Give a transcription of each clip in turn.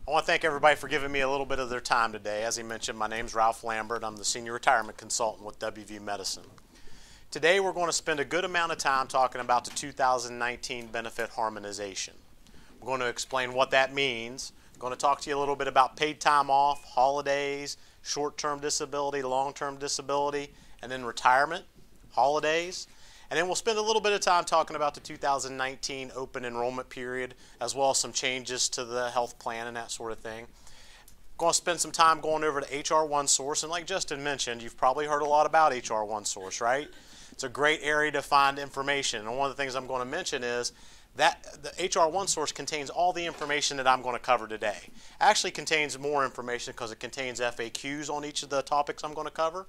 I want to thank everybody for giving me a little bit of their time today. As he mentioned, my name's Ralph Lambert. I'm the Senior Retirement Consultant with WV Medicine. Today we're going to spend a good amount of time talking about the 2019 Benefit Harmonization. We're going to explain what that means. I'm going to talk to you a little bit about paid time off, holidays, short-term disability, long-term disability, and then retirement, holidays. And then we'll spend a little bit of time talking about the 2019 open enrollment period, as well as some changes to the health plan and that sort of thing. Going to spend some time going over to HR OneSource, and like Justin mentioned, you've probably heard a lot about HR OneSource, right? It's a great area to find information, and one of the things I'm going to mention is that the HR OneSource contains all the information that I'm going to cover today. It actually contains more information because it contains FAQs on each of the topics I'm going to cover.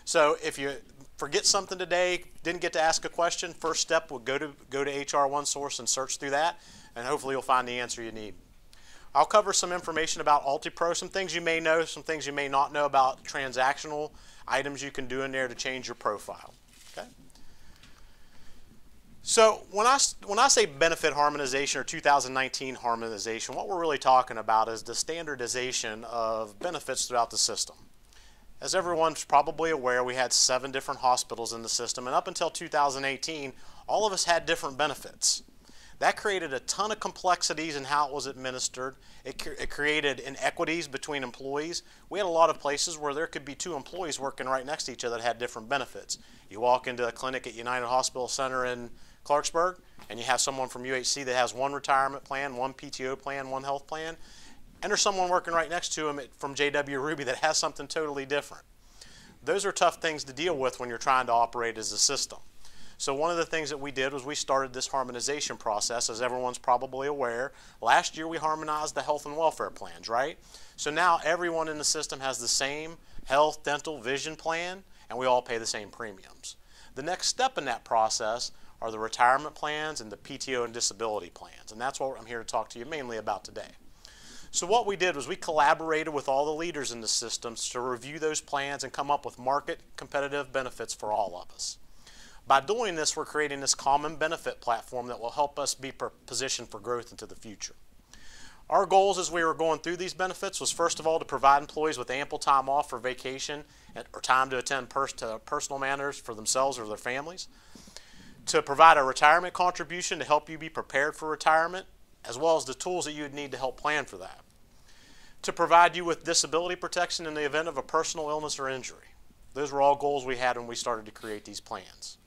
So if you forget something today, didn't get to ask a question, first step would go to HR OneSource and search through that, and hopefully you'll find the answer you need. I'll cover some information about UltiPro, some things you may know, some things you may not know about transactional items you can do in there to change your profile. Okay? So when I say benefit harmonization or 2019 harmonization, what we're really talking about is the standardization of benefits throughout the system. As everyone's probably aware, we had 7 different hospitals in the system, and up until 2018, all of us had different benefits. That created a ton of complexities in how it was administered. It created inequities between employees. We had a lot of places where there could be 2 employees working right next to each other that had different benefits. You walk into a clinic at United Hospital Center in Clarksburg, and you have someone from UHC that has 1 retirement plan, 1 PTO plan, 1 health plan, and there's someone working right next to him from JW Ruby that has something totally different. Those are tough things to deal with when you're trying to operate as a system. So one of the things that we did was we started this harmonization process. As everyone's probably aware, last year we harmonized the health and welfare plans, right? So now everyone in the system has the same health, dental, vision plan, and we all pay the same premiums. The next step in that process are the retirement plans and the PTO and disability plans, and that's what I'm here to talk to you mainly about today. So what we did was we collaborated with all the leaders in the systems to review those plans and come up with market competitive benefits for all of us. By doing this, we're creating this common benefit platform that will help us be positioned for growth into the future. Our goals as we were going through these benefits was first of all to provide employees with ample time off for vacation or time to attend personal matters for themselves or their families, to provide a retirement contribution to help you be prepared for retirement, as well as the tools that you would need to help plan for that, to provide you with disability protection in the event of a personal illness or injury. Those were all goals we had when we started to create these plans.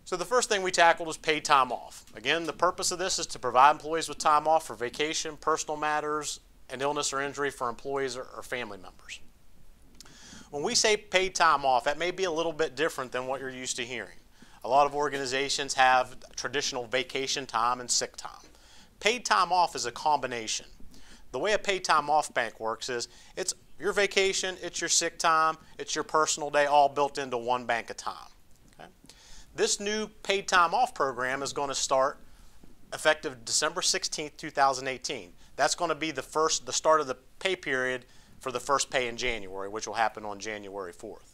So the first thing we tackled was paid time off. Again, the purpose of this is to provide employees with time off for vacation, personal matters, and illness or injury for employees or family members. When we say paid time off, that may be a little bit different than what you're used to hearing. A lot of organizations have traditional vacation time and sick time. Paid time off is a combination. The way a paid time off bank works is it's your vacation, it's your sick time, it's your personal day, all built into one bank of time. Okay? This new paid time off program is going to start effective December 16th, 2018. That's going to be the start of the pay period for the first pay in January, which will happen on January 4th.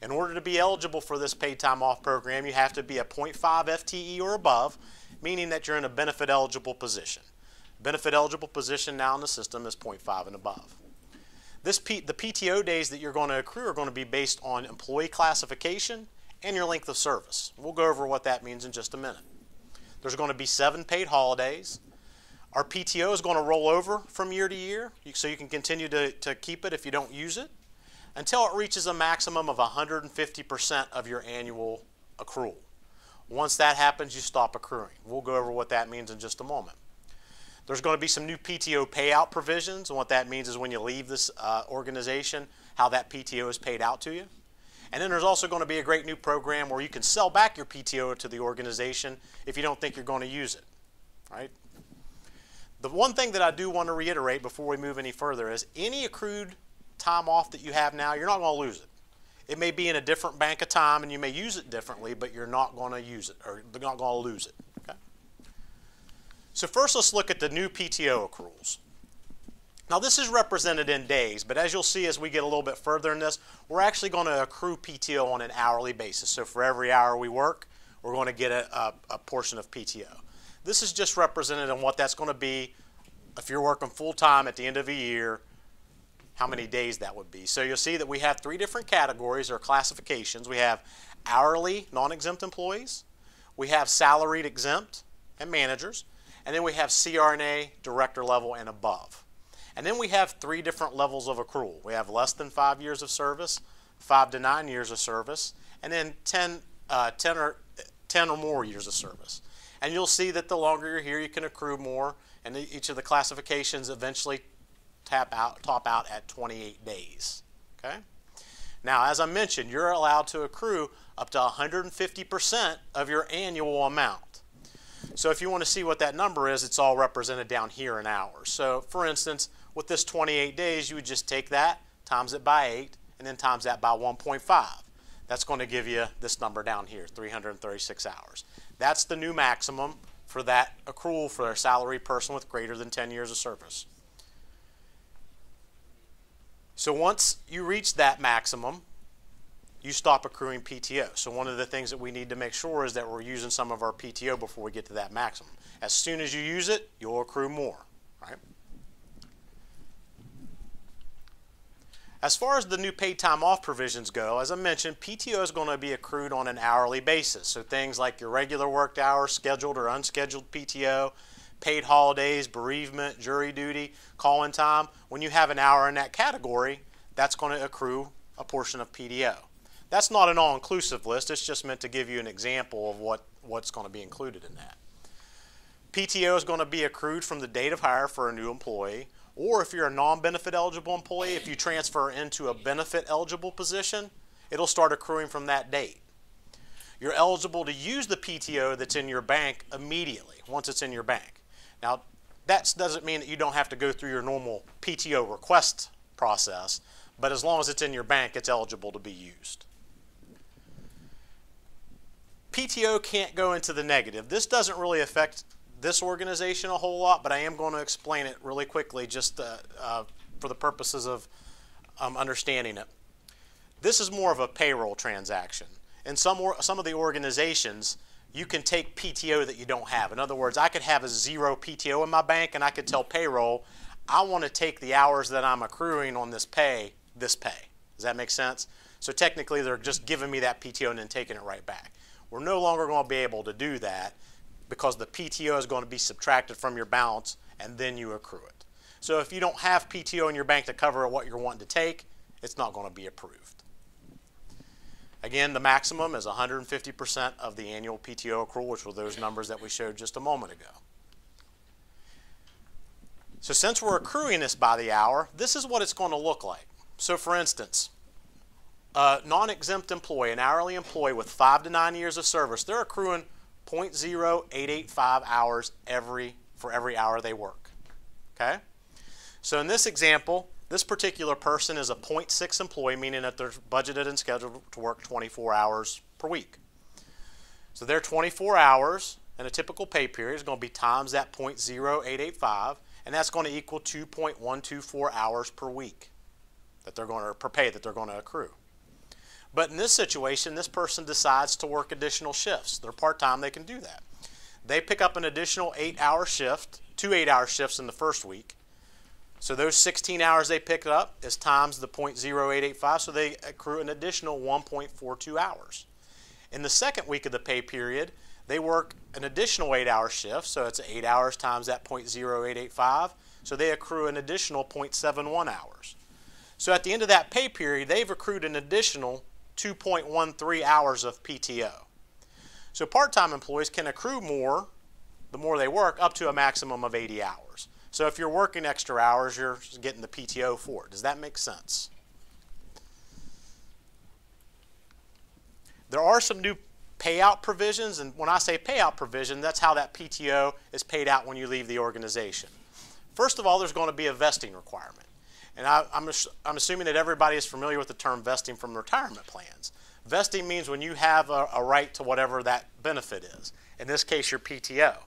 In order to be eligible for this paid time off program, you have to be a 0.5 FTE or above, meaning that you're in a benefit eligible position. Benefit eligible position now in the system is 0.5 and above. The PTO days that you're going to accrue are going to be based on employee classification and your length of service. We'll go over what that means in just a minute. There's going to be 7 paid holidays. Our PTO is going to roll over from year to year, so you can continue to keep it if you don't use it, until it reaches a maximum of 150% of your annual accrual. Once that happens, you stop accruing. We'll go over what that means in just a moment. There's going to be some new PTO payout provisions, and what that means is when you leave this organization, how that PTO is paid out to you. And then there's also going to be a great new program where you can sell back your PTO to the organization if you don't think you're going to use it. Right? The one thing that I do want to reiterate before we move any further is any accrued time off that you have now, you're not going to lose it. It may be in a different bank of time and you may use it differently, but you're not going to use it, or you're not going to lose it. Okay? So first let's look at the new PTO accruals. Now this is represented in days, but as you'll see as we get a little bit further in this, we're actually going to accrue PTO on an hourly basis. So for every hour we work, we're going to get a portion of PTO. This is just represented in what that's going to be if you're working full-time at the end of a year, how many days that would be. So you'll see that we have three different categories or classifications. We have hourly non-exempt employees, we have salaried exempt and managers, and then we have CRNA, director level, and above. And then we have three different levels of accrual. We have less than 5 years of service, 5 to 9 years of service, and then 10 or more years of service. And you'll see that the longer you're here, you can accrue more, and each of the classifications eventually top out at 28 days. Okay? Now, as I mentioned, you're allowed to accrue up to 150% of your annual amount. So if you want to see what that number is, it's all represented down here in hours. So for instance, with this 28 days, you would just take that, times it by 8, and then times that by 1.5. That's going to give you this number down here, 336 hours. That's the new maximum for that accrual for a salaried person with greater than 10 years of service. So once you reach that maximum, you stop accruing PTO. So one of the things that we need to make sure is that we're using some of our PTO before we get to that maximum. As soon as you use it, you'll accrue more, right? As far as the new paid time off provisions go, as I mentioned, PTO is going to be accrued on an hourly basis. So things like your regular worked hours, scheduled or unscheduled PTO, paid holidays, bereavement, jury duty, call-in time. When you have an hour in that category, that's going to accrue a portion of PTO. That's not an all-inclusive list. It's just meant to give you an example of what's going to be included in that. PTO is going to be accrued from the date of hire for a new employee, or if you're a non-benefit eligible employee, if you transfer into a benefit eligible position, it'll start accruing from that date. You're eligible to use the PTO that's in your bank immediately, once it's in your bank. Now, that doesn't mean that you don't have to go through your normal PTO request process, but as long as it's in your bank, it's eligible to be used. PTO can't go into the negative. This doesn't really affect this organization a whole lot, but I am going to explain it really quickly just for the purposes of understanding it. This is more of a payroll transaction. In some of the organizations, you can take PTO that you don't have. In other words, I could have a 0 PTO in my bank, and I could tell payroll, I want to take the hours that I'm accruing on this pay. Does that make sense? So technically, they're just giving me that PTO and then taking it right back. We're no longer going to be able to do that because the PTO is going to be subtracted from your balance and then you accrue it. So if you don't have PTO in your bank to cover what you're wanting to take, it's not going to be approved. Again, the maximum is 150% of the annual PTO accrual, which were those numbers that we showed just a moment ago. So since we're accruing this by the hour, this is what it's going to look like. So for instance, a non-exempt employee, an hourly employee with 5 to 9 years of service, they're accruing 0.0885 hours for every hour they work. Okay? So in this example, this particular person is a 0.6 employee, meaning that they're budgeted and scheduled to work 24 hours per week. So their 24 hours in a typical pay period is going to be times that 0.0885, and that's going to equal 2.124 hours per week that they're going to, per pay that they're going to accrue. But in this situation, this person decides to work additional shifts. They're part-time, they can do that. They pick up an additional 8-hour shift, 2 8-hour shifts in the first week. So those 16 hours they picked up is times the 0.0885, so they accrue an additional 1.42 hours. In the second week of the pay period, they work an additional 8-hour shift, so it's 8 hours times that 0.0885, so they accrue an additional 0.71 hours. So at the end of that pay period, they've accrued an additional 2.13 hours of PTO. So part-time employees can accrue more the more they work, up to a maximum of 80 hours. So if you're working extra hours, you're getting the PTO for it. Does that make sense? There are some new payout provisions, and when I say payout provision, that's how that PTO is paid out when you leave the organization. First of all, there's going to be a vesting requirement. And I'm assuming that everybody is familiar with the term vesting from retirement plans. Vesting means when you have a right to whatever that benefit is. In this case, your PTO.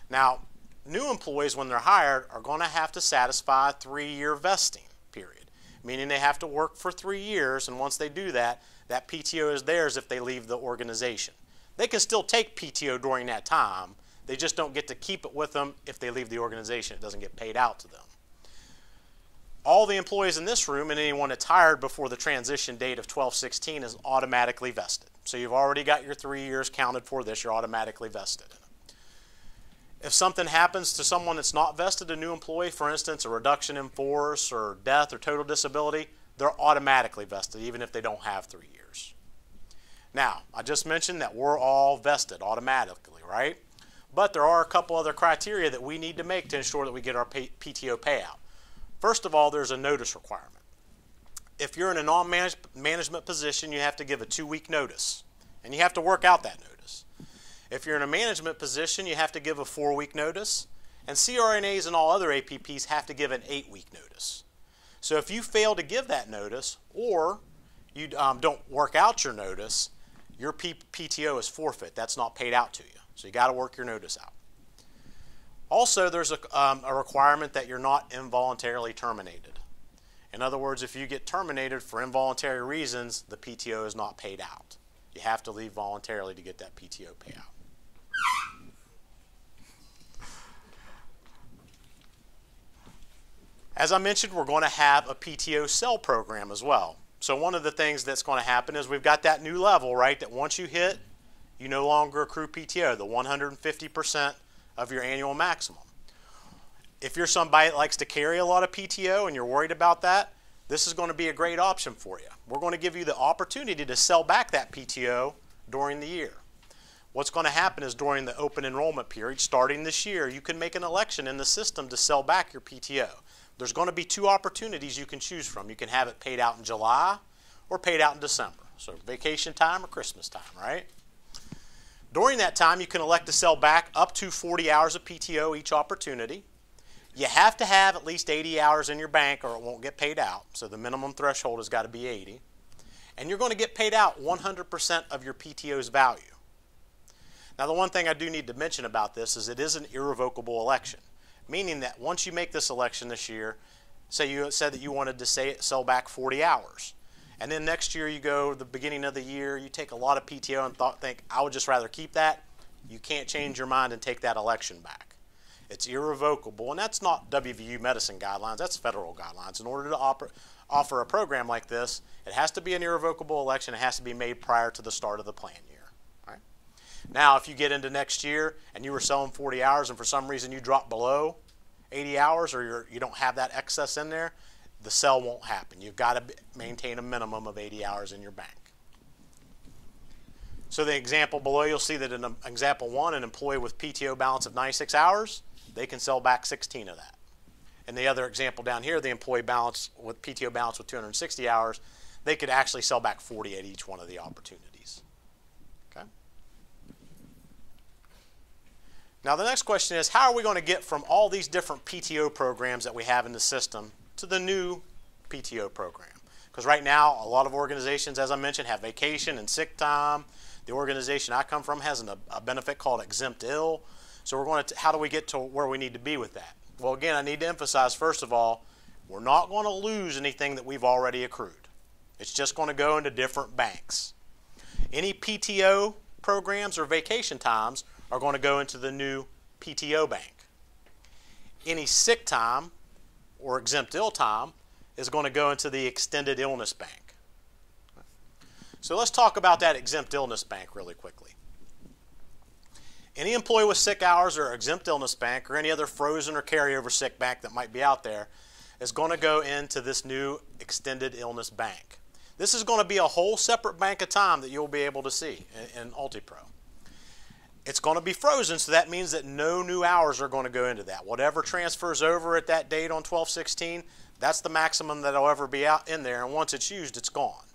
Now, new employees, when they're hired, are going to have to satisfy a 3-year vesting period, meaning they have to work for 3 years, and once they do that, that PTO is theirs if they leave the organization. They can still take PTO during that time. They just don't get to keep it with them if they leave the organization. It doesn't get paid out to them. All the employees in this room and anyone that's hired before the transition date of 12/16 is automatically vested. So you've already got your 3 years counted for this. You're automatically vested in it. If something happens to someone that's not vested, a new employee, for instance, a reduction in force or death or total disability, they're automatically vested even if they don't have 3 years. Now, I just mentioned that we're all vested automatically, right? But there are a couple other criteria that we need to make to ensure that we get our PTO payout. First of all, there's a notice requirement. If you're in a non-management position, you have to give a 2-week notice, and you have to work out that notice. If you're in a management position, you have to give a 4-week notice, and CRNAs and all other APPs have to give an 8-week notice. So if you fail to give that notice, or you don't work out your notice, your PTO is forfeit. That's not paid out to you. So you got to work your notice out. Also, there's a requirement that you're not involuntarily terminated. In other words, if you get terminated for involuntary reasons, the PTO is not paid out. You have to leave voluntarily to get that PTO payout. As I mentioned, we're going to have a Pto Cell Program as well. So one of the things that's going to happen is we've got that new level, right, that once you hit, you no longer accrue PTO, the 150% of your annual maximum. If you're somebody that likes to carry a lot of PTO and you're worried about that, this is going to be a great option for you. We're going to give you the opportunity to sell back that PTO during the year. What's going to happen is during the open enrollment period, starting this year, you can make an election in the system to sell back your PTO. There's going to be 2 opportunities you can choose from. You can have it paid out in July or paid out in December. So vacation time or Christmas time, right? During that time, you can elect to sell back up to 40 hours of PTO each opportunity. You have to have at least 80 hours in your bank or it won't get paid out. So the minimum threshold has got to be 80. And you're going to get paid out 100% of your PTO's value. Now, the one thing I do need to mention about this is it is an irrevocable election, meaning that once you make this election this year, say you said that you wanted to sell back 40 hours. And then next year you go, the beginning of the year, you take a lot of PTO and think, I would just rather keep that. You can't change your mind and take that election back. It's irrevocable, and that's not WVU medicine guidelines, that's federal guidelines. In order to offer a program like this, it has to be an irrevocable election. It has to be made prior to the start of the plan year. Right? Now, if you get into next year and you were selling 40 hours and for some reason you drop below 80 hours or you don't have that excess in there, the sell won't happen. You've got to maintain a minimum of 80 hours in your bank. So the example below, you'll see that in example 1, an employee with PTO balance of 96 hours, they can sell back 16 of that. And the other example down here, the employee balance with PTO balance with 260 hours, they could actually sell back 40 at each one of the opportunities. Okay? Now the next question is, how are we going to get from all these different PTO programs that we have in the system to the new PTO program? Because right now, a lot of organizations, as I mentioned, have vacation and sick time. The organization I come from has a benefit called exempt ill. So we're going to, how do we get to where we need to be with that? Well, again, I need to emphasize, first of all, we're not going to lose anything that we've already accrued. It's just going to go into different banks. Any PTO programs or vacation times are going to go into the new PTO bank. Any sick time or exempt ill time is going to go into the extended illness bank. So let's talk about that exempt illness bank really quickly. Any employee with sick hours or exempt illness bank or any other frozen or carryover sick bank that might be out there is going to go into this new extended illness bank. This is going to be a whole separate bank of time that you'll be able to see in UltiPro. It's going to be frozen, so that means that no new hours are going to go into that. Whatever transfers over at that date on 12/16, that's the maximum that will ever be out in there, and once it's used, it's gone.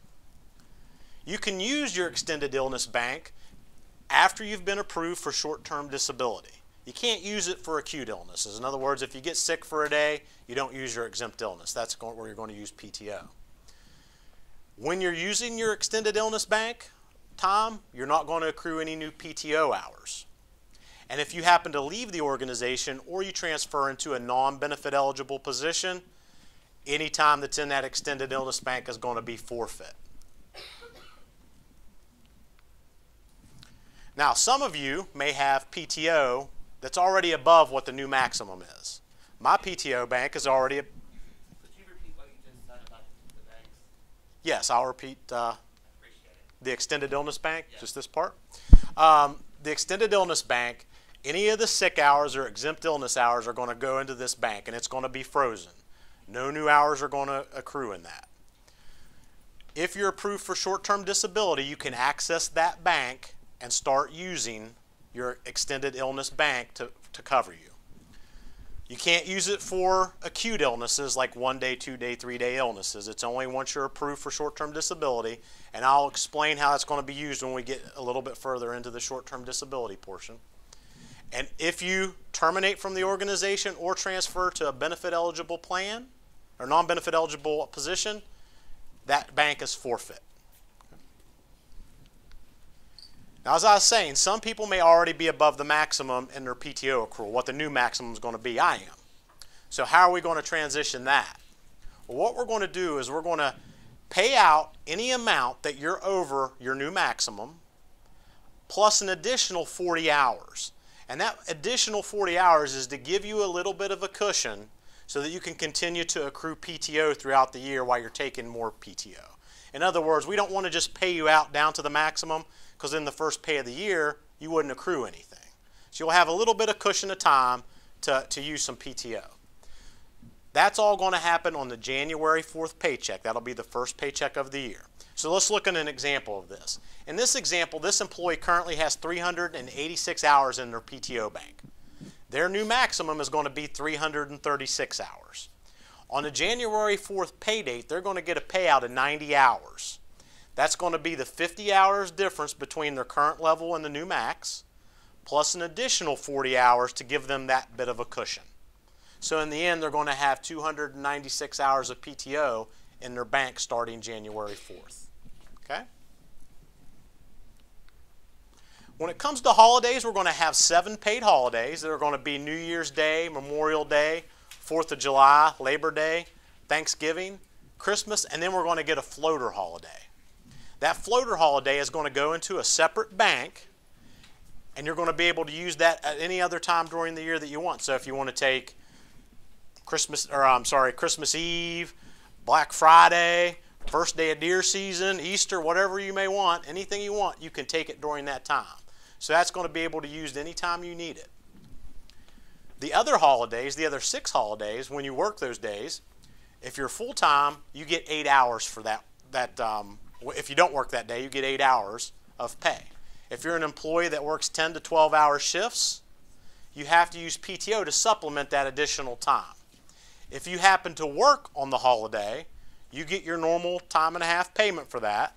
You can use your extended illness bank after you've been approved for short-term disability. You can't use it for acute illnesses. In other words, if you get sick for a day, you don't use your exempt illness. That's where you're going to use PTO. When you're using your extended illness bank time, you're not going to accrue any new PTO hours. And if you happen to leave the organization or you transfer into a non-benefit eligible position, any time that's in that extended illness bank is going to be forfeit. Now, some of you may have PTO that's already above what the new maximum is. My PTO bank is already. Could you repeat what you just said about the banks? Yes, I'll repeat I appreciate it. the extended illness bank, Yeah. just this part. The extended illness bank, any of the sick hours or exempt illness hours are going to go into this bank, and it's going to be frozen. No new hours are going to accrue in that. If you're approved for short-term disability, you can access that bank and start using your extended illness bank to cover you. You can't use it for acute illnesses like 1 day, 2 day, 3 day illnesses. It's only once you're approved for short-term disability, and I'll explain how it's going to be used when we get a little bit further into the short-term disability portion. And if you terminate from the organization or transfer to a benefit eligible plan or non-benefit eligible position, that bank is forfeit. Now, as I was saying, some people may already be above the maximum in their PTO accrual, what the new maximum is going to be. I am. So how are we going to transition that? Well, what we're going to do is we're going to pay out any amount that you're over your new maximum plus an additional 40 hours. And that additional 40 hours is to give you a little bit of a cushion so that you can continue to accrue PTO throughout the year while you're taking more PTO. In other words, we don't want to just pay you out down to the maximum, because in the first pay of the year, you wouldn't accrue anything. So you'll have a little bit of cushion of time to use some PTO. That's all going to happen on the January 4th paycheck. That'll be the first paycheck of the year. So let's look at an example of this. In this example, this employee currently has 386 hours in their PTO bank. Their new maximum is going to be 336 hours. On the January 4th pay date, they're going to get a payout of 90 hours. That's going to be the 50 hours difference between their current level and the new max, plus an additional 40 hours to give them that bit of a cushion. So in the end, they're going to have 296 hours of PTO in their bank starting January 4th. Okay? When it comes to holidays, we're going to have 7 paid holidays. That are going to be New Year's Day, Memorial Day, 4th of July, Labor Day, Thanksgiving, Christmas, and then we're going to get a floater holiday. That floater holiday is going to go into a separate bank, and you're going to be able to use that at any other time during the year that you want. So if you want to take Christmas Eve, Black Friday, first day of deer season, Easter, whatever you may want, anything you want, you can take it during that time. So that's going to be able to be used anytime you need it. The other holidays, the other 6 holidays, when you work those days, if you're full-time, you get 8 hours for that. If you don't work that day, you get 8 hours of pay. If you're an employee that works 10 to 12-hour shifts, you have to use PTO to supplement that additional time. If you happen to work on the holiday, you get your normal time and a half payment for that,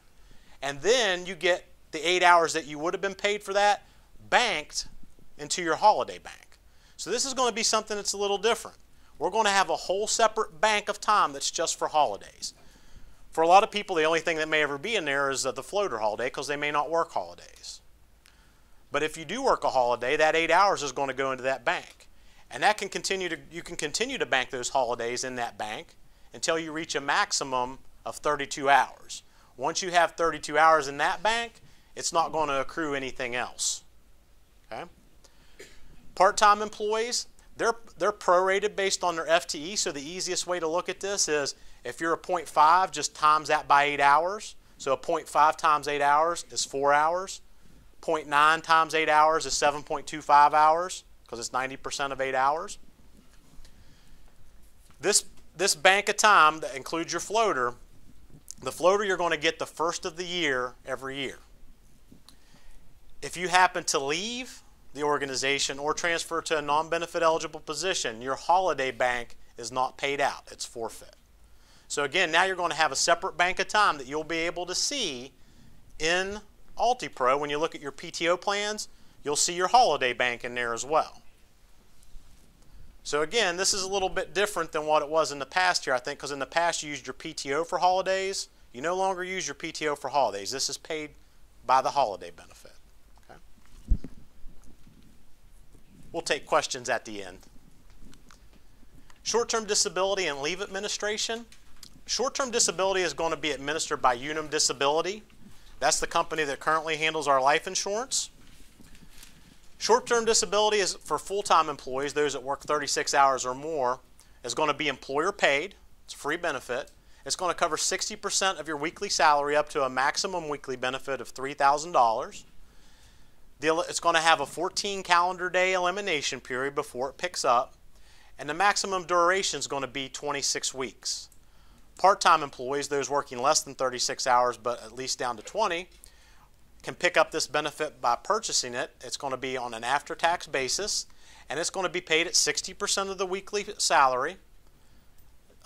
and then you get the 8 hours that you would have been paid for that banked into your holiday bank. So this is going to be something that's a little different. We're going to have a whole separate bank of time that's just for holidays. For a lot of people, the only thing that may ever be in there is the floater holiday, because they may not work holidays. But if you do work a holiday, that 8 hours is going to go into that bank. And that can you can continue to bank those holidays in that bank until you reach a maximum of 32 hours. Once you have 32 hours in that bank, it's not going to accrue anything else. Okay? Part-time employees, they're prorated based on their FTE, so the easiest way to look at this is if you're a 0.5, just times that by 8 hours. So a 0.5 times 8 hours is 4 hours. 0.9 times 8 hours is 7.25 hours, because it's 90% of 8 hours. This bank of time that includes your floater, the floater you're going to get the first of the year every year. If you happen to leave the organization or transfer to a non-benefit eligible position, your holiday bank is not paid out. It's forfeit. So again, now you're going to have a separate bank of time that you'll be able to see in UltiPro. When you look at your PTO plans, you'll see your holiday bank in there as well. So again, this is a little bit different than what it was in the past here, I think, because in the past you used your PTO for holidays. You no longer use your PTO for holidays. This is paid by the holiday benefit. Okay? We'll take questions at the end. Short-term disability and leave administration. Short-term disability is going to be administered by Unum Disability. That's the company that currently handles our life insurance. Short-term disability is for full-time employees, those that work 36 hours or more, is going to be employer paid. It's a free benefit. It's going to cover 60% of your weekly salary up to a maximum weekly benefit of $3,000. It's going to have a 14 calendar day elimination period before it picks up, and the maximum duration is going to be 26 weeks. Part-time employees, those working less than 36 hours but at least down to 20, can pick up this benefit by purchasing it. It's going to be on an after-tax basis, and it's going to be paid at 60% of the weekly salary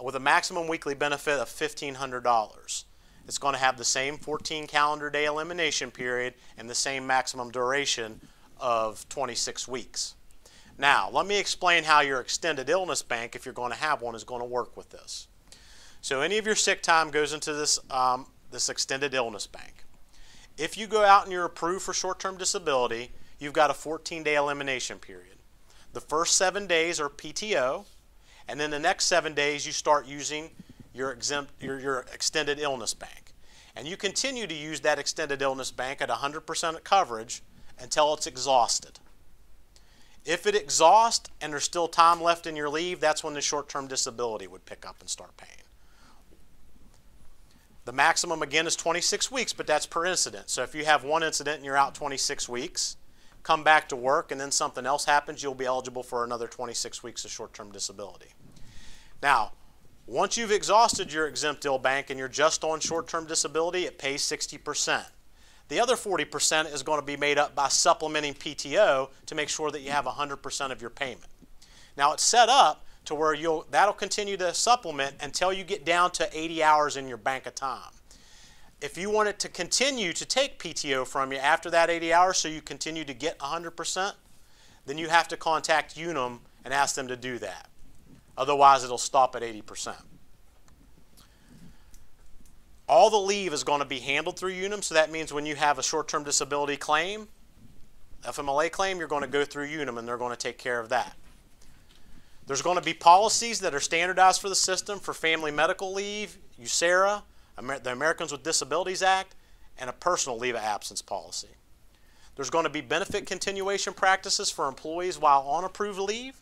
with a maximum weekly benefit of $1,500. It's going to have the same 14 calendar day elimination period and the same maximum duration of 26 weeks. Now, let me explain how your extended illness bank, if you're going to have one, is going to work with this. So any of your sick time goes into this, this extended illness bank. If you go out and you're approved for short-term disability, you've got a 14-day elimination period. The first 7 days are PTO, and then the next 7 days you start using your extended illness bank. And you continue to use that extended illness bank at 100% coverage until it's exhausted. If it exhausts and there's still time left in your leave, that's when the short-term disability would pick up and start paying. The maximum, again, is 26 weeks, but that's per incident. So if you have one incident and you're out 26 weeks, come back to work, and then something else happens, you'll be eligible for another 26 weeks of short-term disability. Now, once you've exhausted your exempt ill bank and you're just on short-term disability, it pays 60%. The other 40% is going to be made up by supplementing PTO to make sure that you have 100% of your payment. Now, it's set up to where that'll continue to supplement until you get down to 80 hours in your bank of time. If you want it to continue to take PTO from you after that 80 hours so you continue to get 100%, then you have to contact Unum and ask them to do that. Otherwise, it'll stop at 80%. All the leave is going to be handled through Unum, so that means when you have a short-term disability claim, FMLA claim, you're going to go through Unum and they're going to take care of that. There's going to be policies that are standardized for the system for family medical leave, USERA, the Americans with Disabilities Act, and a personal leave of absence policy. There's going to be benefit continuation practices for employees while on approved leave.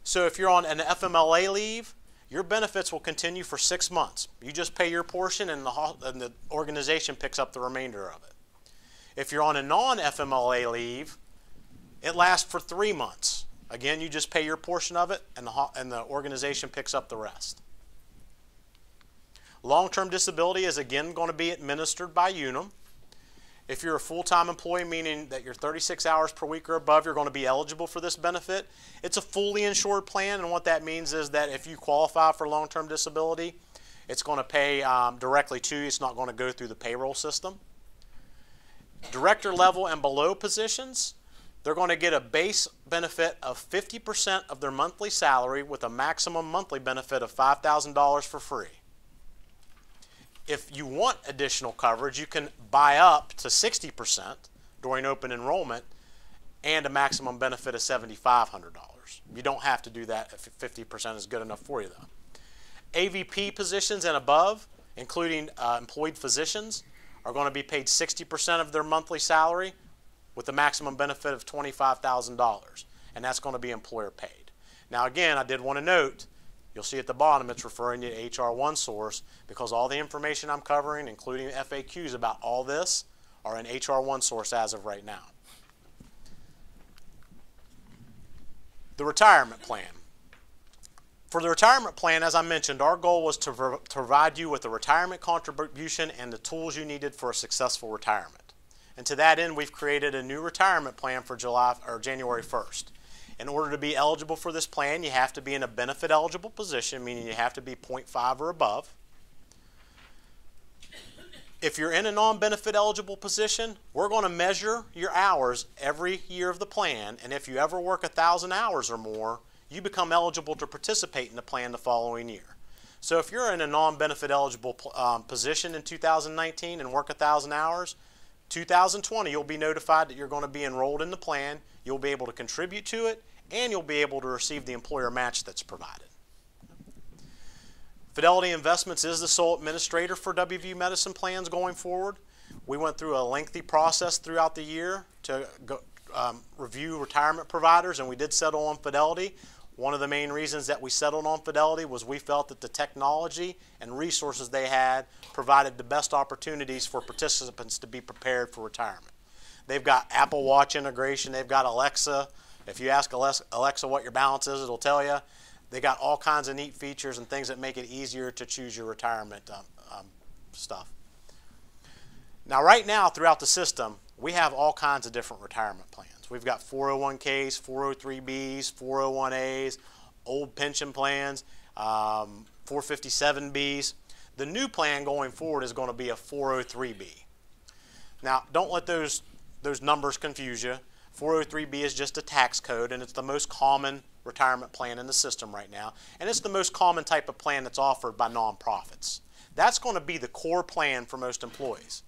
So if you're on an FMLA leave, your benefits will continue for 6 months. You just pay your portion and the organization picks up the remainder of it. If you're on a non-FMLA leave, it lasts for 3 months. Again, you just pay your portion of it and the organization picks up the rest. Long-term disability is again going to be administered by Unum. If you're a full-time employee, meaning that you're 36 hours per week or above, you're going to be eligible for this benefit. It's a fully insured plan, and what that means is that if you qualify for long-term disability, it's going to pay directly to you. It's not going to go through the payroll system. Director level and below positions, they're going to get a base benefit of 50% of their monthly salary with a maximum monthly benefit of $5,000 for free. If you want additional coverage, you can buy up to 60% during open enrollment and a maximum benefit of $7,500. You don't have to do that if 50% is good enough for you, though. AVP positions and above, including employed physicians, are going to be paid 60% of their monthly salary with a maximum benefit of $25,000, and that's going to be employer paid. Now, again, I did want to note, you'll see at the bottom it's referring you to HR OneSource because all the information I'm covering, including FAQs about all this, are in HR OneSource as of right now. The retirement plan. For the retirement plan, as I mentioned, our goal was to provide you with a retirement contribution and the tools you needed for a successful retirement. And to that end, we've created a new retirement plan for January 1st. In order to be eligible for this plan, you have to be in a benefit eligible position, meaning you have to be 0.5 or above. If you're in a non-benefit eligible position, we're going to measure your hours every year of the plan, and if you ever work 1,000 hours or more, you become eligible to participate in the plan the following year. So if you're in a non-benefit eligible position in 2019 and work 1,000 hours, 2020 you'll be notified that you're going to be enrolled in the plan, you'll be able to contribute to it, and you'll be able to receive the employer match that's provided. Fidelity Investments is the sole administrator for WVU Medicine plans going forward. We went through a lengthy process throughout the year to review retirement providers, and we did settle on Fidelity. One of the main reasons that we settled on Fidelity was we felt that the technology and resources they had provided the best opportunities for participants to be prepared for retirement. They've got Apple Watch integration, they've got Alexa. If you ask Alexa what your balance is, it'll tell you. They got all kinds of neat features and things that make it easier to choose your retirement stuff. Now, right now, throughout the system, we have all kinds of different retirement plans. We've got 401ks, 403bs, 401as, old pension plans, 457bs. The new plan going forward is going to be a 403b. Now, don't let those numbers confuse you. 403b is just a tax code, and it's the most common retirement plan in the system right now, and it's the most common type of plan that's offered by nonprofits. That's going to be the core plan for most employees.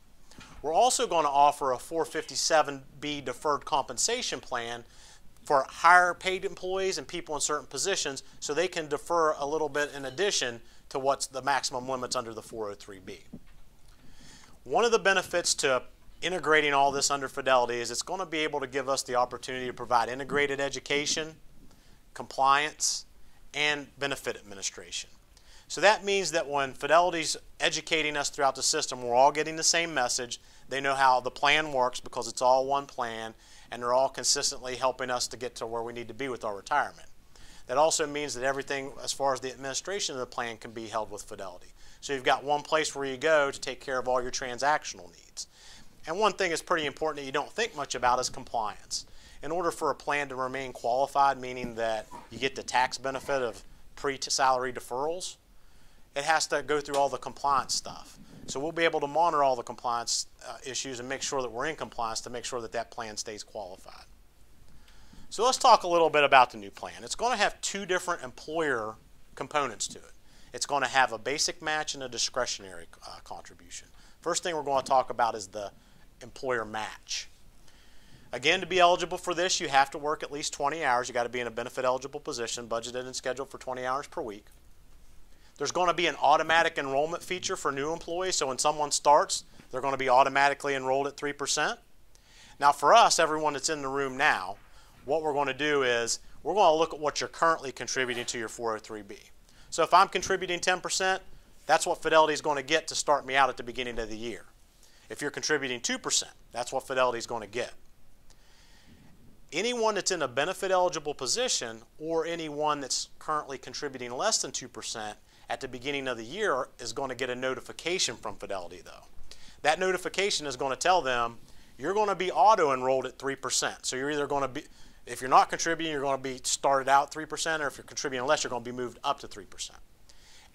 We're also going to offer a 457b deferred compensation plan for higher paid employees and people in certain positions, so they can defer a little bit in addition to what's the maximum limits under the 403b. One of the benefits to integrating all this under Fidelity is it's going to be able to give us the opportunity to provide integrated education, compliance, and benefit administration. So that means that when Fidelity's educating us throughout the system, we're all getting the same message. They know how the plan works because it's all one plan, and they're all consistently helping us to get to where we need to be with our retirement. That also means that everything as far as the administration of the plan can be held with Fidelity. So you've got one place where you go to take care of all your transactional needs. And one thing that's pretty important that you don't think much about is compliance. In order for a plan to remain qualified, meaning that you get the tax benefit of pre-salary deferrals, it has to go through all the compliance stuff. So we'll be able to monitor all the compliance issues and make sure that we're in compliance to make sure that that plan stays qualified. So let's talk a little bit about the new plan. It's going to have two different employer components to it. It's going to have a basic match and a discretionary contribution. First thing we're going to talk about is the employer match. Again, to be eligible for this, you have to work at least 20 hours. You've got to be in a benefit eligible position, budgeted and scheduled for 20 hours per week. There's going to be an automatic enrollment feature for new employees, so when someone starts, they're going to be automatically enrolled at 3%. Now for us, everyone that's in the room now, what we're going to do is we're going to look at what you're currently contributing to your 403b. So if I'm contributing 10%, that's what Fidelity is going to get to start me out at the beginning of the year. If you're contributing 2%, that's what Fidelity is going to get. Anyone that's in a benefit eligible position or anyone that's currently contributing less than 2% at the beginning of the year is going to get a notification from Fidelity though. That notification is going to tell them you're going to be auto-enrolled at 3%. So you're either going to be, if you're not contributing, you're going to be started out 3%, or if you're contributing less, you're going to be moved up to 3%.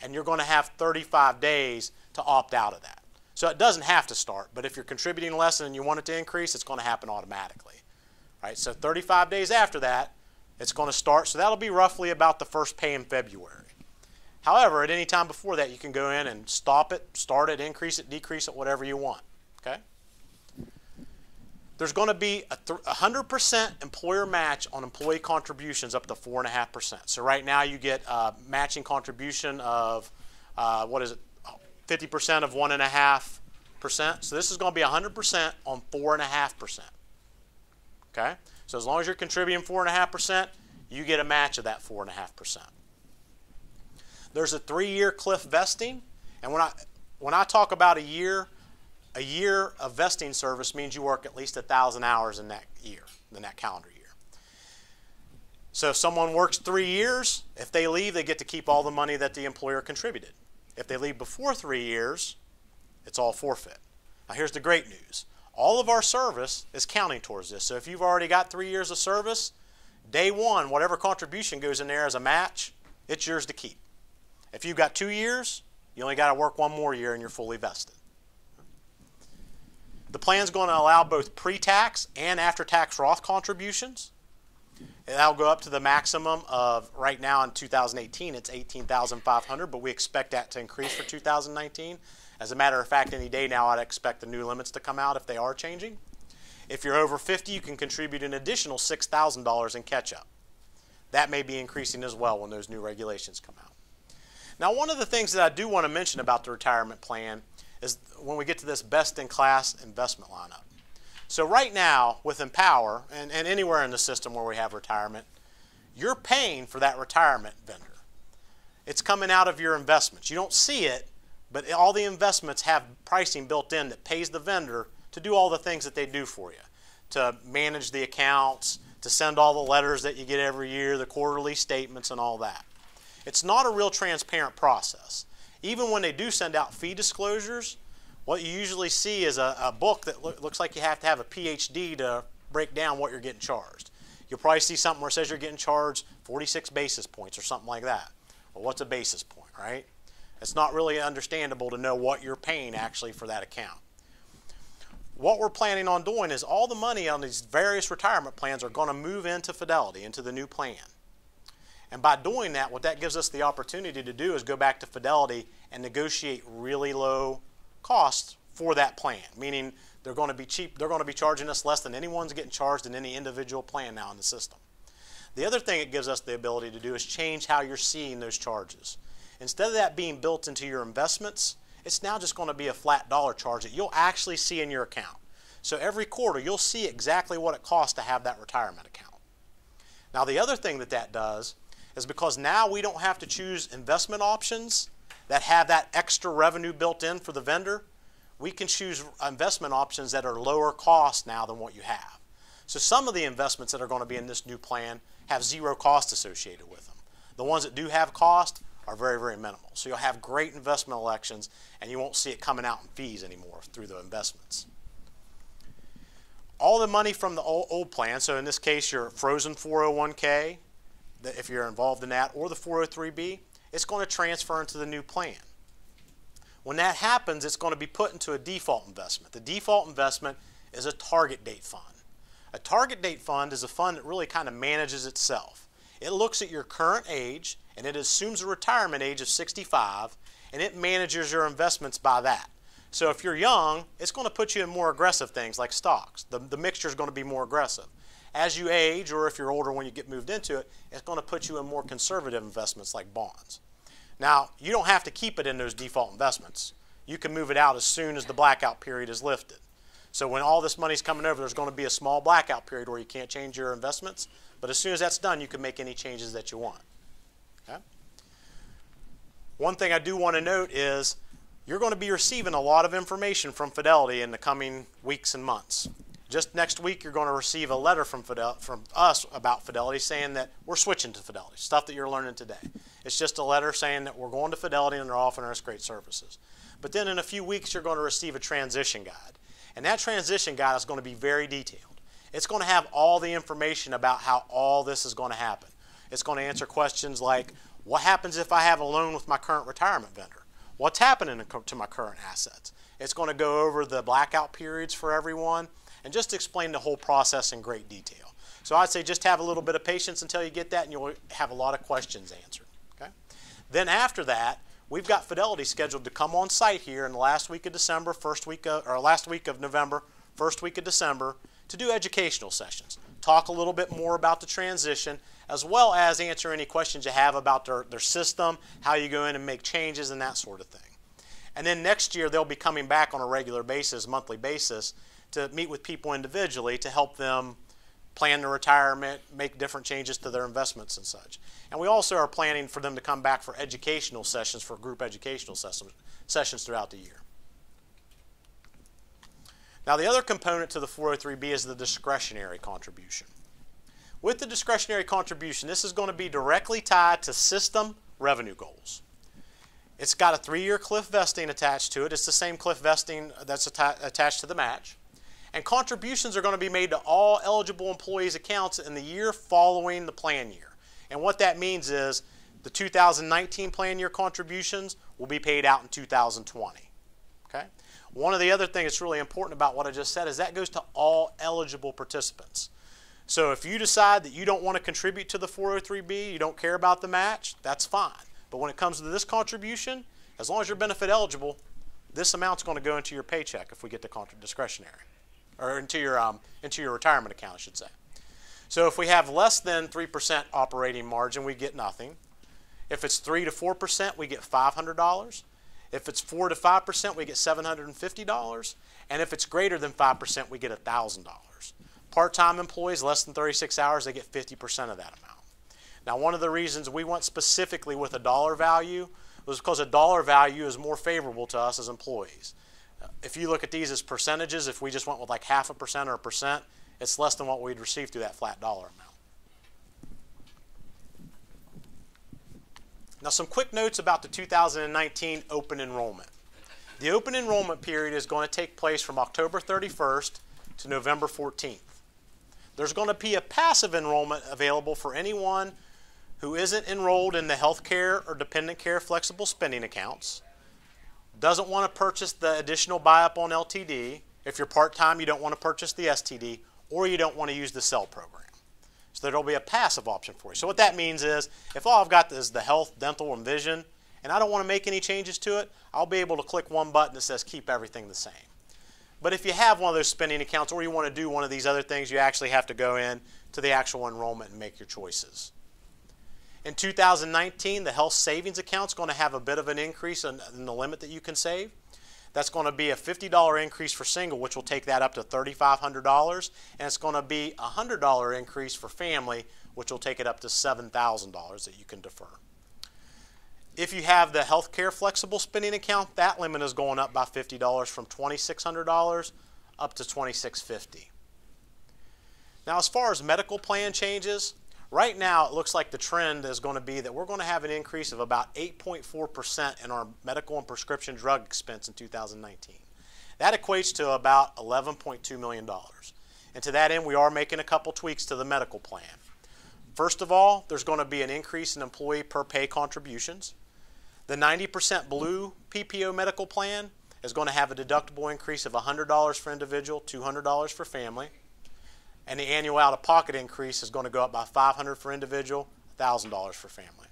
And you're going to have 35 days to opt out of that. So it doesn't have to start, but if you're contributing less and you want it to increase, it's going to happen automatically. Right? So 35 days after that, it's going to start. So that'll be roughly about the first pay in February. However, at any time before that, you can go in and stop it, start it, increase it, decrease it, whatever you want. Okay? There's going to be a 100% employer match on employee contributions up to 4.5%. So right now you get a matching contribution of, 50% of 1.5%. So this is going to be 100% on 4.5%. Okay? So as long as you're contributing 4.5%, you get a match of that 4.5%. There's a 3-year cliff vesting, and when I talk about a year of vesting service means you work at least 1,000 hours in that year, in that calendar year. So if someone works 3 years, if they leave, they get to keep all the money that the employer contributed. If they leave before 3 years, it's all forfeit. Now here's the great news. All of our service is counting towards this. So if you've already got 3 years of service, day one, whatever contribution goes in there as a match, it's yours to keep. If you've got 2 years, you only got to work 1 more year and you're fully vested. The plan is going to allow both pre-tax and after-tax Roth contributions. That'll go up to the maximum of, right now in 2018, it's $18,500, but we expect that to increase for 2019. As a matter of fact, any day now I'd expect the new limits to come out if they are changing. If you're over 50, you can contribute an additional $6,000 in catch-up. That may be increasing as well when those new regulations come out. Now, one of the things that I do want to mention about the retirement plan is when we get to this best-in-class investment lineup. So right now with Empower and anywhere in the system where we have retirement, you're paying for that retirement vendor. It's coming out of your investments. You don't see it, but all the investments have pricing built in that pays the vendor to do all the things that they do for you, to manage the accounts, to send all the letters that you get every year, the quarterly statements and all that. It's not a real transparent process. Even when they do send out fee disclosures, what you usually see is a book that looks like you have to have a PhD to break down what you're getting charged. You'll probably see something where it says you're getting charged 46 basis points or something like that. Well, what's a basis point, right? It's not really understandable to know what you're paying actually for that account. What we're planning on doing is all the money on these various retirement plans are going to move into Fidelity, into the new plan. And by doing that, what that gives us the opportunity to do is go back to Fidelity and negotiate really low costs for that plan, meaning they're going to be cheap. They're going to be charging us less than anyone's getting charged in any individual plan now in the system. The other thing it gives us the ability to do is change how you're seeing those charges. Instead of that being built into your investments, it's now just going to be a flat dollar charge that you'll actually see in your account. So every quarter you'll see exactly what it costs to have that retirement account. Now the other thing that that does is because now we don't have to choose investment options that have that extra revenue built in for the vendor, we can choose investment options that are lower cost now than what you have. So some of the investments that are going to be in this new plan have zero cost associated with them. The ones that do have cost are very, very minimal. So you'll have great investment elections and you won't see it coming out in fees anymore through the investments. All the money from the old plan, so in this case your frozen 401k, if you're involved in that, or the 403b, it's going to transfer into the new plan. When that happens, it's going to be put into a default investment. The default investment is a target date fund. A target date fund is a fund that really kind of manages itself. It looks at your current age and it assumes a retirement age of 65 and it manages your investments by that. So if you're young, it's going to put you in more aggressive things like stocks. The mixture is going to be more aggressive. As you age, or if you're older when you get moved into it, it's going to put you in more conservative investments like bonds. Now, you don't have to keep it in those default investments. You can move it out as soon as the blackout period is lifted. So when all this money's coming over, there's going to be a small blackout period where you can't change your investments. But as soon as that's done, you can make any changes that you want. Okay? One thing I do want to note is you're going to be receiving a lot of information from Fidelity in the coming weeks and months. Just next week, you're going to receive a letter from us about Fidelity saying that we're switching to Fidelity, stuff that you're learning today. It's just a letter saying that we're going to Fidelity and they're offering us great services. But then in a few weeks, you're going to receive a transition guide. And that transition guide is going to be very detailed. It's going to have all the information about how all this is going to happen. It's going to answer questions like, what happens if I have a loan with my current retirement vendor? What's happening to my current assets? It's going to go over the blackout periods for everyone and just explain the whole process in great detail. So I'd say just have a little bit of patience until you get that and you'll have a lot of questions answered. Okay? Then after that, we've got Fidelity scheduled to come on site here in the last week of December, last week of November, first week of December to do educational sessions. Talk a little bit more about the transition as well as answer any questions you have about their system, how you go in and make changes and that sort of thing. And then next year they'll be coming back on a regular basis, monthly basis, to meet with people individually to help them plan their retirement, make different changes to their investments and such. And we also are planning for them to come back for educational sessions, for group educational sessions throughout the year. Now the other component to the 403b is the discretionary contribution. With the discretionary contribution, this is going to be directly tied to system revenue goals. It's got a 3-year cliff vesting attached to it. It's the same cliff vesting that's attached to the match. And contributions are going to be made to all eligible employees' accounts in the year following the plan year. And what that means is the 2019 plan year contributions will be paid out in 2020. Okay? One of the other things that's really important about what I just said is that goes to all eligible participants. So if you decide that you don't want to contribute to the 403b, you don't care about the match, that's fine. But when it comes to this contribution, as long as you're benefit eligible, this amount's going to go into your paycheck if we get the discretionary. Or into your retirement account, I should say. So if we have less than 3% operating margin, we get nothing. If it's 3 to 4%, we get $500. If it's 4 to 5%, we get $750. And if it's greater than 5%, we get $1,000. Part-time employees, less than 36 hours, they get 50% of that amount. Now, one of the reasons we went specifically with a dollar value was because a dollar value is more favorable to us as employees. If you look at these as percentages, if we just went with like 0.5% or 1%, it's less than what we'd receive through that flat dollar amount. Now, some quick notes about the 2019 open enrollment. The open enrollment period is going to take place from October 31st to November 14th. There's going to be a passive enrollment available for anyone who isn't enrolled in the health care or dependent care flexible spending accounts, doesn't want to purchase the additional buy-up on LTD. If you're part-time, you don't want to purchase the STD, or you don't want to use the Cell Program. So there will be a passive option for you. So what that means is, if all I've got is the health, dental, and vision, and I don't want to make any changes to it, I'll be able to click one button that says keep everything the same. But if you have one of those spending accounts, or you want to do one of these other things, you actually have to go in to the actual enrollment and make your choices. In 2019, the health savings account is going to have a bit of an increase in the limit that you can save. That's going to be a $50 increase for single, which will take that up to $3,500, and it's going to be a $100 increase for family, which will take it up to $7,000 that you can defer. If you have the healthcare flexible spending account, that limit is going up by $50 from $2,600 up to $2,650. Now, as far as medical plan changes, right now it looks like the trend is going to be that we're going to have an increase of about 8.4% in our medical and prescription drug expense in 2019. That equates to about $11.2 million. And to that end, we are making a couple tweaks to the medical plan. First of all, there's going to be an increase in employee per pay contributions. The 90% blue PPO medical plan is going to have a deductible increase of $100 for individual, $200 for family. And the annual out-of-pocket increase is going to go up by $500 for individual, $1,000 for family.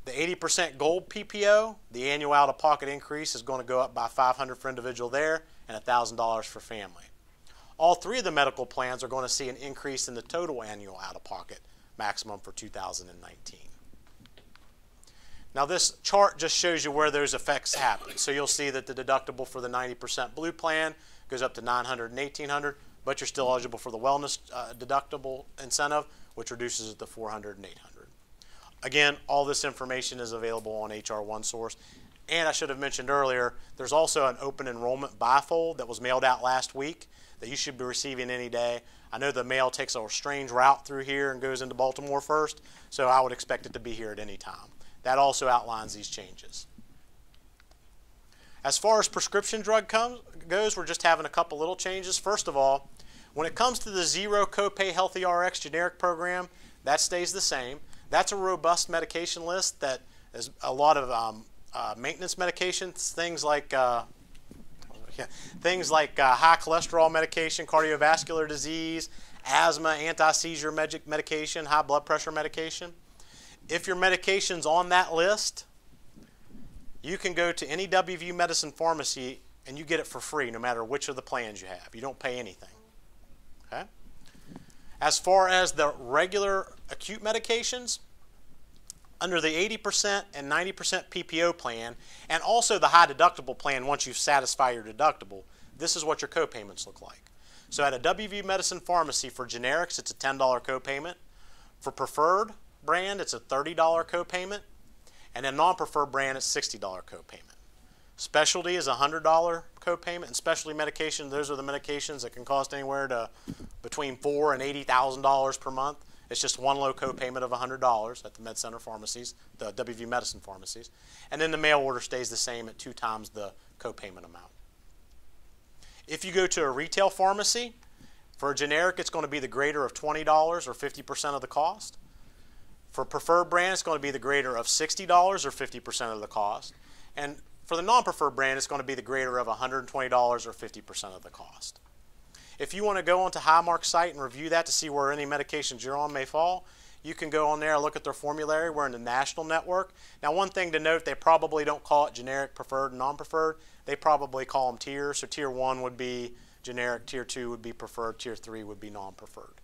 The 80% gold PPO, the annual out-of-pocket increase is going to go up by $500 for individual there and $1,000 for family. All three of the medical plans are going to see an increase in the total annual out-of-pocket maximum for 2019. Now, this chart just shows you where those effects happen. So you'll see that the deductible for the 90% blue plan goes up to $900 and $1,800, but you're still eligible for the wellness deductible incentive, which reduces it to $400 and $800. Again, all this information is available on HR OneSource. And I should have mentioned earlier, there's also an open enrollment bifold that was mailed out last week that you should be receiving any day. I know the mail takes a strange route through here and goes into Baltimore first, so I would expect it to be here at any time. That also outlines these changes. As far as prescription drug goes, we're just having a couple little changes. First of all, when it comes to the zero copay Healthy RX generic program, that stays the same. That's a robust medication list that is a lot of maintenance medications, things like high cholesterol medication, cardiovascular disease, asthma, anti-seizure medication, high blood pressure medication. If your medication's on that list, you can go to any WVU medicine pharmacy and you get it for free no matter which of the plans you have. You don't pay anything. Okay? As far as the regular acute medications, under the 80% and 90% PPO plan, and also the high deductible plan once you satisfy your deductible, this is what your copayments look like. So at a WVU medicine pharmacy for generics, it's a $10 copayment. For preferred brand, it's a $30 copayment. And then non-preferred brand, it's $60 copayment. Specialty is a $100 copayment, and specialty medication, those are the medications that can cost anywhere to between $4,000 and $80,000 per month. It's just one low copayment of $100 at the med center pharmacies, the WVU medicine pharmacies. And then the mail order stays the same at 2 times the copayment amount. If you go to a retail pharmacy, for a generic, it's going to be the greater of $20 or 50% of the cost. For preferred brand, it's going to be the greater of $60 or 50% of the cost. And for the non-preferred brand, it's going to be the greater of $120 or 50% of the cost. If you want to go onto Highmark's site and review that to see where any medications you're on may fall, you can go on there and look at their formulary. We're in the national network. Now, one thing to note, they probably don't call it generic, preferred, and non-preferred. They probably call them tiers. So tier 1 would be generic, tier 2 would be preferred, tier 3 would be non-preferred.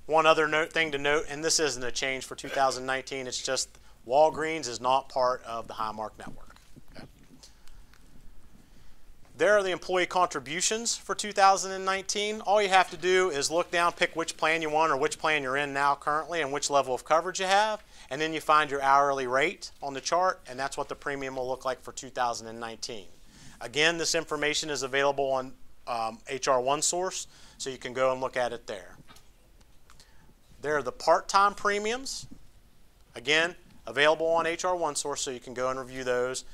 One other thing to note, and this isn't a change for 2019, it's just Walgreens is not part of the Highmark network. Okay. There are the employee contributions for 2019. All you have to do is look down, pick which plan you want or which plan you're in now currently and which level of coverage you have, and then you find your hourly rate on the chart, and that's what the premium will look like for 2019. Again, this information is available on HR OneSource, so you can go and look at it there. There are the part-time premiums. Again, available on HR OneSource, so you can go and review those.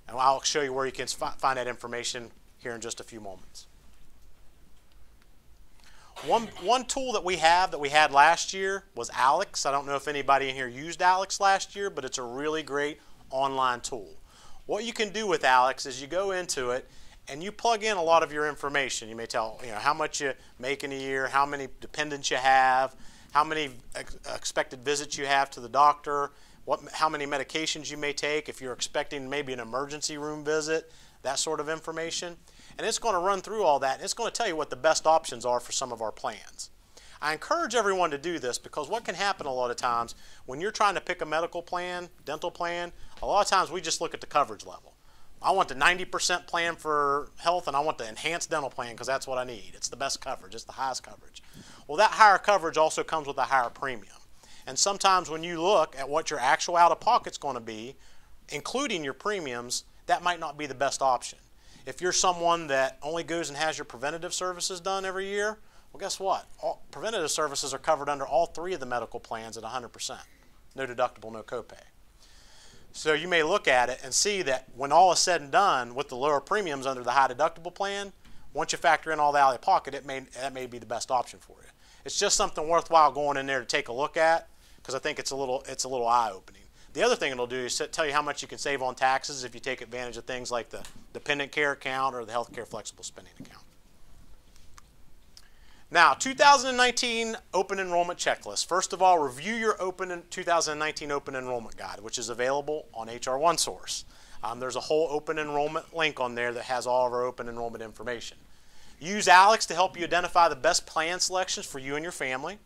And I'll show you where you can find that information here in just a few moments. One tool that we had last year was Alex. I don't know if anybody in here used Alex last year, but it's a really great online tool. What you can do with Alex is you go into it and you plug in a lot of your information. You may tell how much you make in a year, how many dependents you have, how many expected visits you have to the doctor, how many medications you may take, if you're expecting maybe an emergency room visit, that sort of information. And it's going to run through all that, and it's going to tell you what the best options are for some of our plans. I encourage everyone to do this because what can happen a lot of times when you're trying to pick a medical plan, dental plan, a lot of times we just look at the coverage level. I want the 90% plan for health and I want the enhanced dental plan because that's what I need. It's the best coverage. It's the highest coverage. Well, that higher coverage also comes with a higher premium. And sometimes when you look at what your actual out-of-pocket's going to be, including your premiums, that might not be the best option. If you're someone that only goes and has your preventative services done every year, well, guess what? Preventative services are covered under all three of the medical plans at 100%. No deductible, no copay. So you may look at it and see that when all is said and done with the lower premiums under the high deductible plan, once you factor in all the out-of-pocket, that may be the best option for you. It's just something worthwhile going in there to take a look at because I think it's a little eye-opening. The other thing it'll do is tell you how much you can save on taxes if you take advantage of things like the dependent care account or the healthcare flexible spending account. Now, 2019 open enrollment checklist. First of all, review your 2019 open enrollment guide, which is available on HR OneSource. There's a whole open enrollment link on there that has all of our open enrollment information. Use Alex to help you identify the best plan selections for you and your family.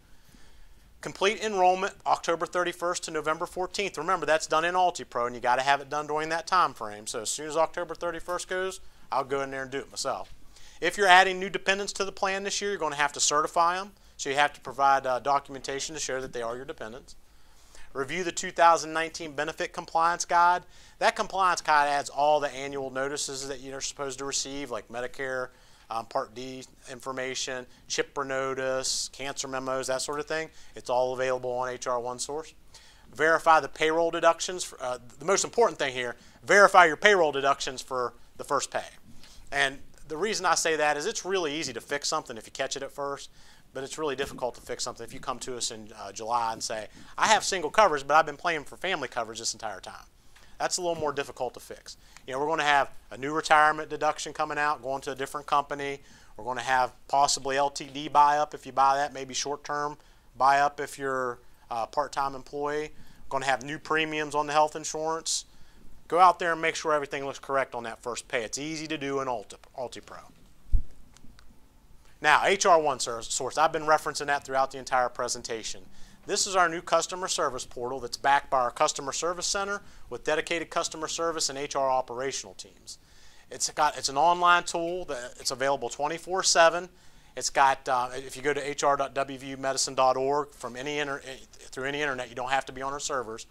Complete enrollment October 31st to November 14th. Remember, that's done in UltiPro, and you got to have it done during that time frame. So as soon as October 31st goes, I'll go in there and do it myself. If you're adding new dependents to the plan this year, you're going to have to certify them. So you have to provide documentation to show that they are your dependents. Review the 2019 benefit compliance guide. That compliance guide adds all the annual notices that you're supposed to receive, like Medicare, Part D information, chipper notice, cancer memos, that sort of thing. It's all available on HR OneSource. Verify the payroll deductions. The most important thing here, verify your payroll deductions for the first pay. And the reason I say that is it's really easy to fix something if you catch it at first, but it's really difficult to fix something if you come to us in July and say, I have single coverage, but I've been paying for family coverage this entire time. That's a little more difficult to fix. We're going to have a new retirement deduction coming out, going to a different company. We're going to have possibly LTD buy-up if you buy that, maybe short-term buy-up if you're a part-time employee. We're going to have new premiums on the health insurance. Go out there and make sure everything looks correct on that first pay. It's easy to do in UltiPro. Now, HR OneSource. I've been referencing that throughout the entire presentation. This is our new customer service portal that's backed by our customer service center with dedicated customer service and HR operational teams. It's an online tool it's available 24/7. It's got if you go to hr.wvumedicine.org through any internet, you don't have to be on our servers.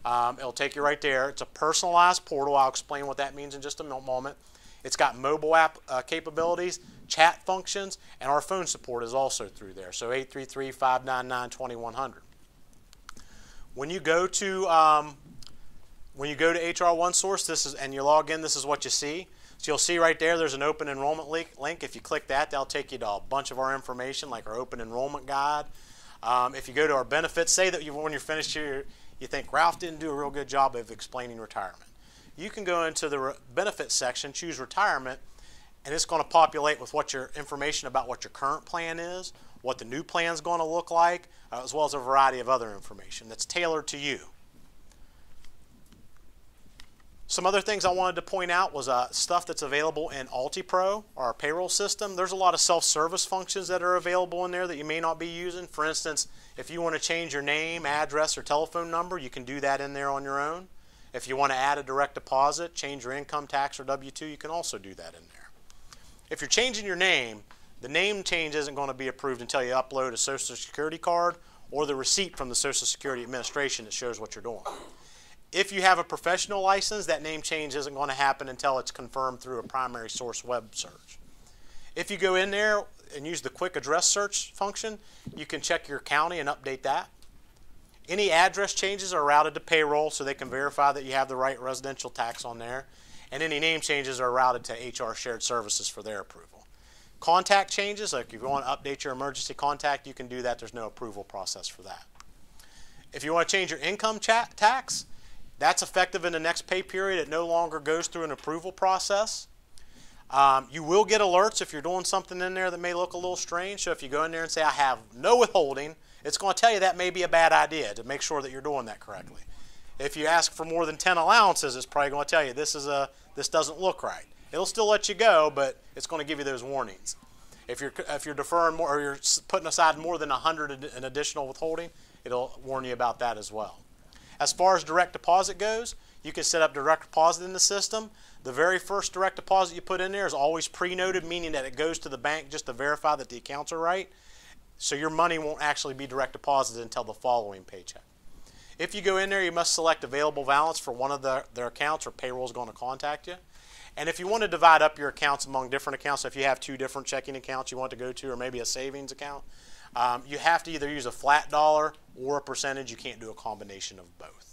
It'll take you right there. It's a personalized portal. I'll explain what that means in just a moment. It's got mobile app capabilities, chat functions, and our phone support is also through there. So 833-599-2100. When you go to HR OneSource, and you log in, this is what you see. So you'll see right there, there's an open enrollment link. If you click that, that'll take you to a bunch of our information, like our open enrollment guide. If you go to our benefits, say that when you're finished here, you think Ralph didn't do a real good job of explaining retirement. You can go into the benefits section, choose retirement, and it's going to populate with information about what your current plan is, what the new plan is going to look like, as well as a variety of other information that's tailored to you. Some other things I wanted to point out was stuff that's available in Alta, our payroll system. There's a lot of self-service functions that are available in there that you may not be using. For instance, if you want to change your name, address, or telephone number, you can do that in there on your own. If you want to add a direct deposit, change your income tax or W-2, you can also do that in there. If you're changing your name, the name change isn't going to be approved until you upload a Social Security card or the receipt from the Social Security Administration that shows what you're doing. If you have a professional license, that name change isn't going to happen until it's confirmed through a primary source web search. If you go in there and use the quick address search function, you can check your county and update that. Any address changes are routed to payroll so they can verify that you have the right residential tax on there. And any name changes are routed to HR Shared Services for their approval. Contact changes, like if you want to update your emergency contact, you can do that. There's no approval process for that. If you want to change your income tax, that's effective in the next pay period. It no longer goes through an approval process. You will get alerts if you're doing something in there that may look a little strange. So if you go in there and say, I have no withholding, it's going to tell you that may be a bad idea to make sure that you're doing that correctly. If you ask for more than 10 allowances, it's probably going to tell you this doesn't look right. It'll still let you go, but it's going to give you those warnings. If you're deferring more or you're putting aside more than 100 in additional withholding, it'll warn you about that as well. As far as direct deposit goes, you can set up direct deposit in the system. The very first direct deposit you put in there is always pre-noted, meaning that it goes to the bank just to verify that the accounts are right. So your money won't actually be direct deposited until the following paycheck. If you go in there, you must select available balance for one of their accounts, or payroll is going to contact you. And if you want to divide up your accounts among different accounts, so if you have 2 different checking accounts you want to go to, or maybe a savings account, you have to either use a flat dollar or a percentage. You can't do a combination of both.